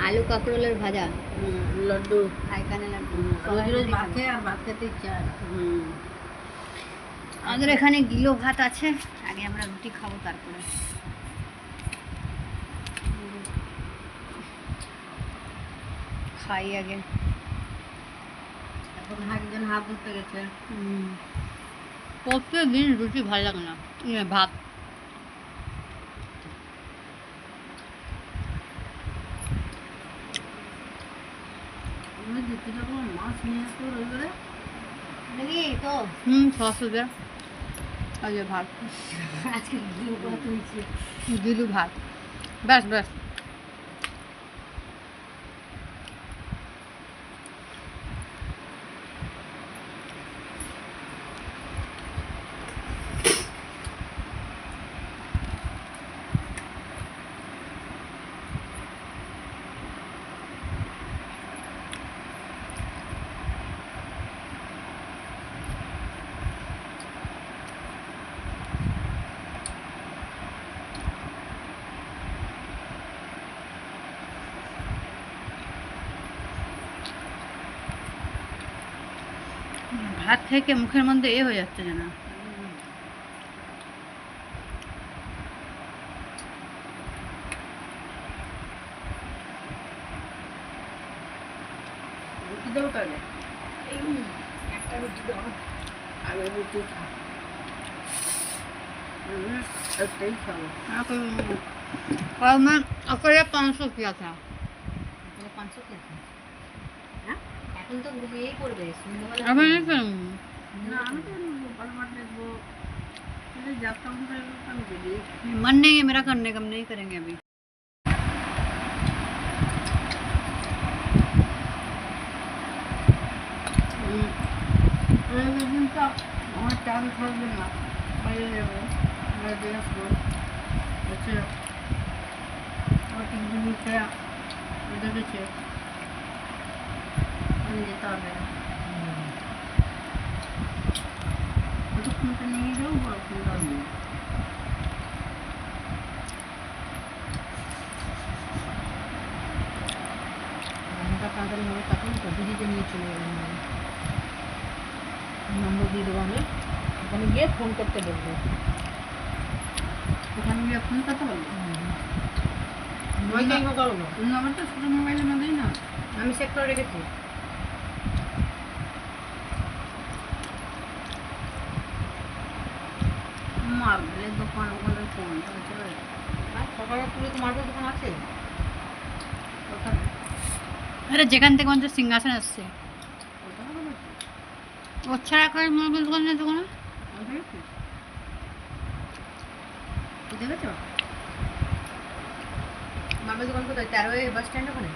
আলু কাঁকরোলের ভাজা, লড্ডু, এখানে লাড্ডু, রোজ রোজ ভাত খেয়ে আর ভাত খেতে ইচ্ছা হয় না। আমাদের এখানে গিলো ভাত আছে, আগে আমরা রুটি খাবো তারপরে। খাই আগে। এখন একজন হাত ধরতে গেছে। প্রত্যেকদিন রুটি ভালো লাগে না, ভাত। আমি দেখতে যাবো মাছ নিয়ে আসতো রবিবারে দেখি তো সস দে। আজ ভাত, আজকে গিলো ভাত হয়েছে। গিলু ভাত, ব্যাস ব্যাস। ভাত থেকে মুখের মধ্যে হয়ে যাচ্ছে যেন। রুটি দেবো তাহলে একটা রুটি দেবো, আগে রুটি খা। একটাই খাবো। और मैं अकेले 500 किया था। 500 কিলো। হ্যাঁ এখন তো ঘুমিয়েই পড়বে সন্ধ্যাবেলা। अभी नहीं करूँगी। না আমি তো বারবার দেখবো যাত্রা অনুযায়ী আমি বেরিয়ে। मन नहीं है मेरा करने का, हम नहीं करेंगे अभी। দিনটা আমার চাল থাকবে না, বাইরে যাবো, বাইরে আসবো, হচ্ছে আমার 3 দিন দেখেছে আমি যেতে হবে না। ওটা ফোনটা নিয়ে যাও, বড় ফোনটাও নিয়ে। ফোনটা তাড়াতাড়ি হবে তখন তো দিদিকে নিয়ে চলে যাবেন, নম্বর দিয়ে দেবো আমি, ওখানে গিয়ে ফোন করতে বলবো। ওখানে গিয়ে ফোন করতে বলবো, নাম্বারটা ছোটো মোবাইলের মধ্যেই না, আমি সেভ করে রেখেছি। মার্বেলের দোকান, ওখানে ফোনটা চলে সকালে তুলে তো মার্বেল দোকান আছে ওখানে। अरे যেখান থেকে আমাদের সিংহাসন আসছে ও ছাড়া করে মার্বেল দোকান নেই তো কোনো। দেখেছো মার্বেল দোকান কোথায়? 13 বাস স্ট্যান্ড ওখানে।